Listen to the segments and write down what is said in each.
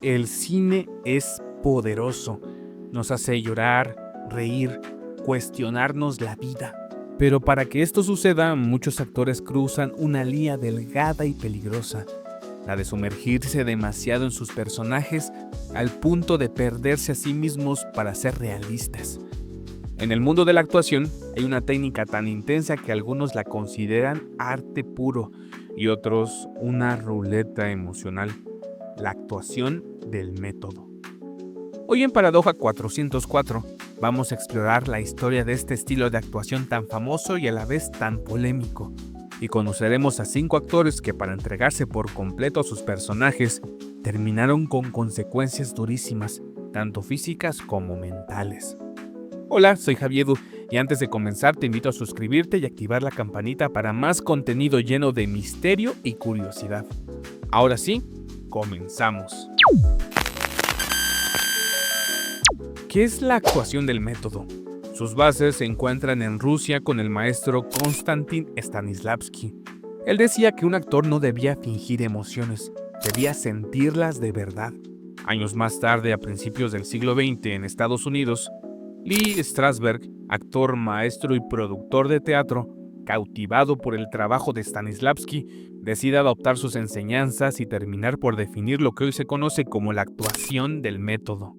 El cine es poderoso, nos hace llorar, reír, cuestionarnos la vida. Pero para que esto suceda, muchos actores cruzan una línea delgada y peligrosa, la de sumergirse demasiado en sus personajes al punto de perderse a sí mismos para ser realistas. En el mundo de la actuación hay una técnica tan intensa que algunos la consideran arte puro y otros una ruleta emocional, la actuación del método. Hoy en Paradoja 404 vamos a explorar la historia de este estilo de actuación tan famoso y a la vez tan polémico, y conoceremos a 5 actores que para entregarse por completo a sus personajes terminaron con consecuencias durísimas, tanto físicas como mentales. Hola, soy Javiedu y antes de comenzar te invito a suscribirte y activar la campanita para más contenido lleno de misterio y curiosidad. Ahora sí, comenzamos. ¿Qué es la actuación del método? Sus bases se encuentran en Rusia con el maestro Konstantin Stanislavski. Él decía que un actor no debía fingir emociones, debía sentirlas de verdad. Años más tarde, a principios del siglo XX en Estados Unidos, Lee Strasberg, actor, maestro y productor de teatro, cautivado por el trabajo de Stanislavski, decide adoptar sus enseñanzas y terminar por definir lo que hoy se conoce como la actuación del método.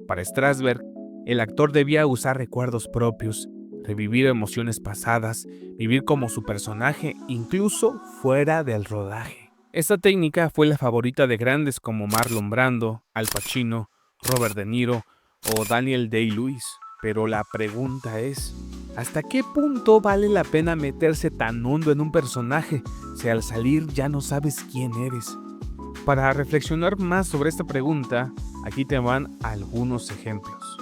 Para Strasberg, el actor debía usar recuerdos propios, revivir emociones pasadas, vivir como su personaje, incluso fuera del rodaje. Esta técnica fue la favorita de grandes como Marlon Brando, Al Pacino, Robert De Niro o Daniel Day-Lewis. Pero la pregunta es, ¿hasta qué punto vale la pena meterse tan hondo en un personaje si al salir ya no sabes quién eres? Para reflexionar más sobre esta pregunta, aquí te van algunos ejemplos.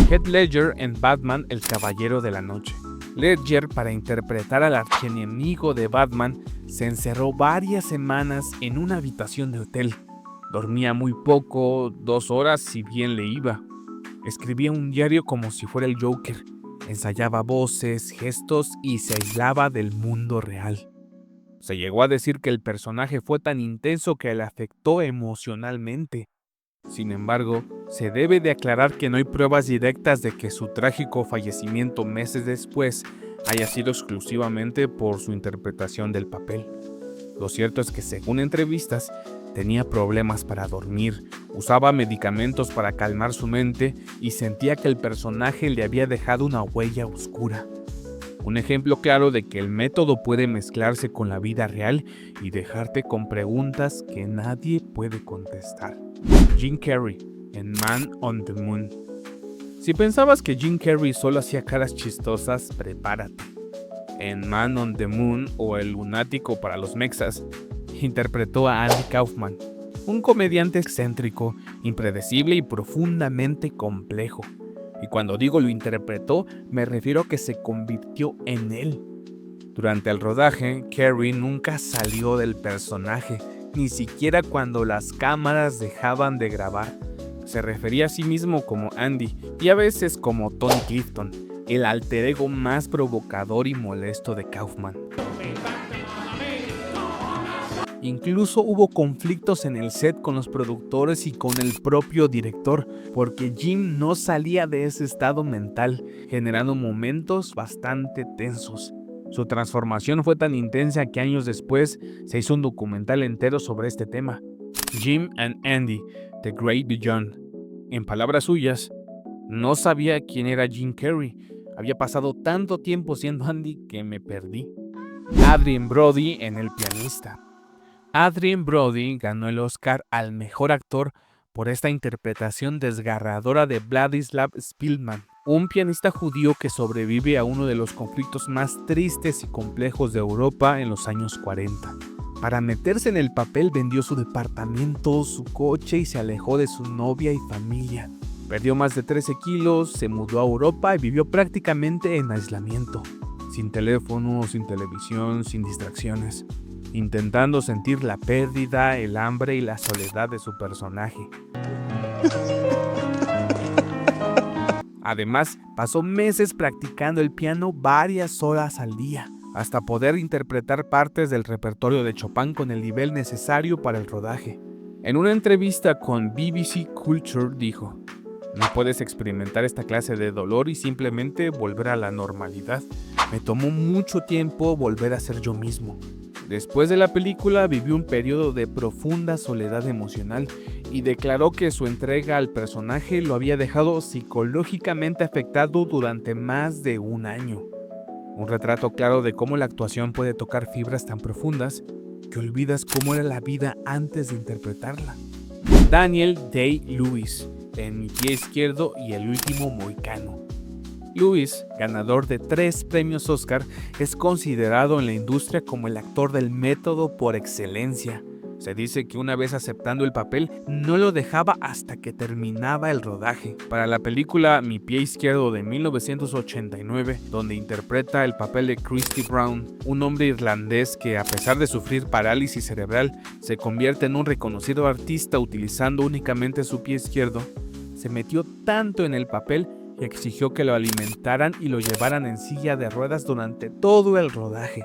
Heath Ledger en Batman, el Caballero de la Noche. Ledger, para interpretar al archienemigo de Batman, se encerró varias semanas en una habitación de hotel. Dormía muy poco, 2 horas si bien le iba. Escribía un diario como si fuera el Joker. Ensayaba voces, gestos y se aislaba del mundo real. Se llegó a decir que el personaje fue tan intenso que le afectó emocionalmente. Sin embargo, se debe de aclarar que no hay pruebas directas de que su trágico fallecimiento meses después haya sido exclusivamente por su interpretación del papel. Lo cierto es que, según entrevistas, tenía problemas para dormir, usaba medicamentos para calmar su mente y sentía que el personaje le había dejado una huella oscura. Un ejemplo claro de que el método puede mezclarse con la vida real y dejarte con preguntas que nadie puede contestar. Jim Carrey en Man on the Moon. Si pensabas que Jim Carrey solo hacía caras chistosas, prepárate. En Man on the Moon, o El lunático para los mexas, interpretó a Andy Kaufman, un comediante excéntrico, impredecible y profundamente complejo. Y cuando digo lo interpretó, me refiero a que se convirtió en él. Durante el rodaje, Carrey nunca salió del personaje, ni siquiera cuando las cámaras dejaban de grabar. Se refería a sí mismo como Andy y a veces como Tony Clifton, el alter ego más provocador y molesto de Kaufman. Incluso hubo conflictos en el set con los productores y con el propio director, porque Jim no salía de ese estado mental, generando momentos bastante tensos. Su transformación fue tan intensa que años después se hizo un documental entero sobre este tema, Jim and Andy, The Great Beyond. En palabras suyas, no sabía quién era Jim Carrey. Había pasado tanto tiempo siendo Andy que me perdí. Adrien Brody en El pianista. Adrien Brody ganó el Oscar al mejor actor por esta interpretación desgarradora de Vladislav Spilman, un pianista judío que sobrevive a uno de los conflictos más tristes y complejos de Europa en los años 40. Para meterse en el papel vendió su departamento, su coche y se alejó de su novia y familia. Perdió más de 13 kilos, se mudó a Europa y vivió prácticamente en aislamiento, sin teléfono, sin televisión, sin distracciones, intentando sentir la pérdida, el hambre y la soledad de su personaje. Además, pasó meses practicando el piano varias horas al día, hasta poder interpretar partes del repertorio de Chopin con el nivel necesario para el rodaje. En una entrevista con BBC Culture dijo: "No puedes experimentar esta clase de dolor y simplemente volver a la normalidad. Me tomó mucho tiempo volver a ser yo mismo". Después de la película vivió un periodo de profunda soledad emocional y declaró que su entrega al personaje lo había dejado psicológicamente afectado durante más de un año. Un retrato claro de cómo la actuación puede tocar fibras tan profundas que olvidas cómo era la vida antes de interpretarla. Daniel Day-Lewis, en Mi pie izquierdo y El último mohicano. Lewis, ganador de 3 premios Oscar, es considerado en la industria como el actor del método por excelencia. Se dice que una vez aceptando el papel, no lo dejaba hasta que terminaba el rodaje. Para la película Mi pie izquierdo de 1989, donde interpreta el papel de Christy Brown, un hombre irlandés que, a pesar de sufrir parálisis cerebral, se convierte en un reconocido artista utilizando únicamente su pie izquierdo, se metió tanto en el papel que exigió que lo alimentaran y lo llevaran en silla de ruedas durante todo el rodaje.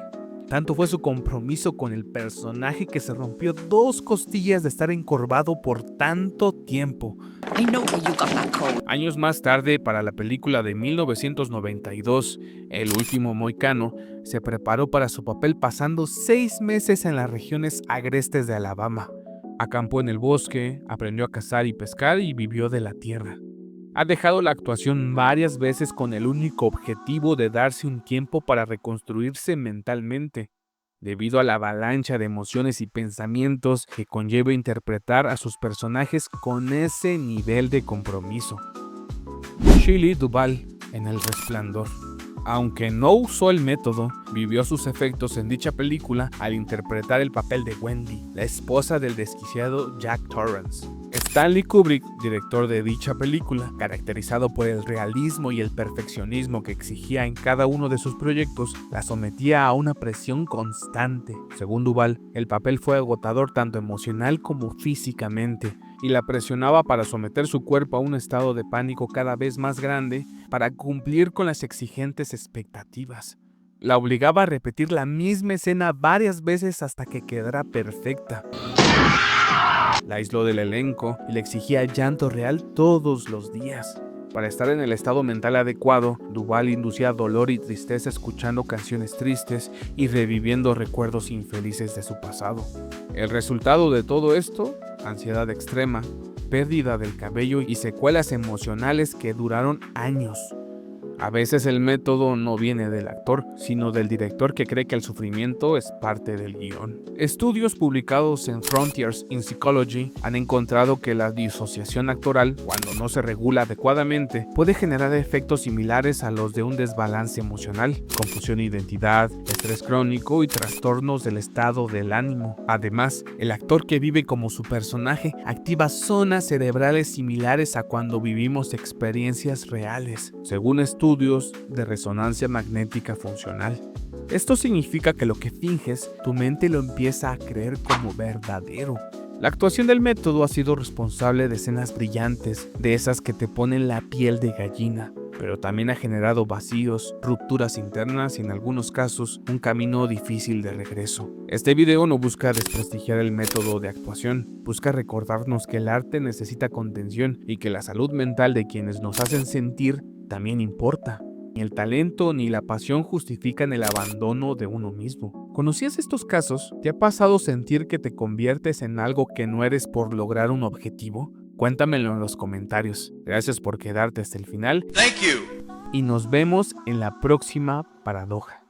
Tanto fue su compromiso con el personaje que se rompió 2 costillas de estar encorvado por tanto tiempo. Años más tarde, para la película de 1992, El último mohicano, se preparó para su papel pasando 6 meses en las regiones agrestes de Alabama. Acampó en el bosque, aprendió a cazar y pescar y vivió de la tierra. Ha dejado la actuación varias veces con el único objetivo de darse un tiempo para reconstruirse mentalmente, debido a la avalancha de emociones y pensamientos que conlleva interpretar a sus personajes con ese nivel de compromiso. Shelley Duvall, en El Resplandor. Aunque no usó el método, vivió sus efectos en dicha película al interpretar el papel de Wendy, la esposa del desquiciado Jack Torrance. Stanley Kubrick, director de dicha película, caracterizado por el realismo y el perfeccionismo que exigía en cada uno de sus proyectos, la sometía a una presión constante. Según Duvall, el papel fue agotador tanto emocional como físicamente, y la presionaba para someter su cuerpo a un estado de pánico cada vez más grande para cumplir con las exigentes expectativas. La obligaba a repetir la misma escena varias veces hasta que quedara perfecta. La aisló del elenco y le exigía llanto real todos los días. Para estar en el estado mental adecuado, Duvall inducía dolor y tristeza escuchando canciones tristes y reviviendo recuerdos infelices de su pasado. El resultado de todo esto: ansiedad extrema, pérdida del cabello y secuelas emocionales que duraron años. A veces el método no viene del actor, sino del director que cree que el sufrimiento es parte del guión. Estudios publicados en Frontiers in Psychology han encontrado que la disociación actoral, cuando no se regula adecuadamente, puede generar efectos similares a los de un desbalance emocional, confusión de identidad, estrés crónico y trastornos del estado del ánimo. Además, el actor que vive como su personaje activa zonas cerebrales similares a cuando vivimos experiencias reales, según estudios de resonancia magnética funcional. Esto significa que lo que finges, tu mente lo empieza a creer como verdadero. La actuación del método ha sido responsable de escenas brillantes, de esas que te ponen la piel de gallina, pero también ha generado vacíos, rupturas internas y en algunos casos un camino difícil de regreso. Este video no busca desprestigiar el método de actuación, busca recordarnos que el arte necesita contención y que la salud mental de quienes nos hacen sentir también importa. Ni el talento ni la pasión justifican el abandono de uno mismo. ¿Conocías estos casos? ¿Te ha pasado sentir que te conviertes en algo que no eres por lograr un objetivo? Cuéntamelo en los comentarios. Gracias por quedarte hasta el final. Thank you. Y nos vemos en la próxima paradoja.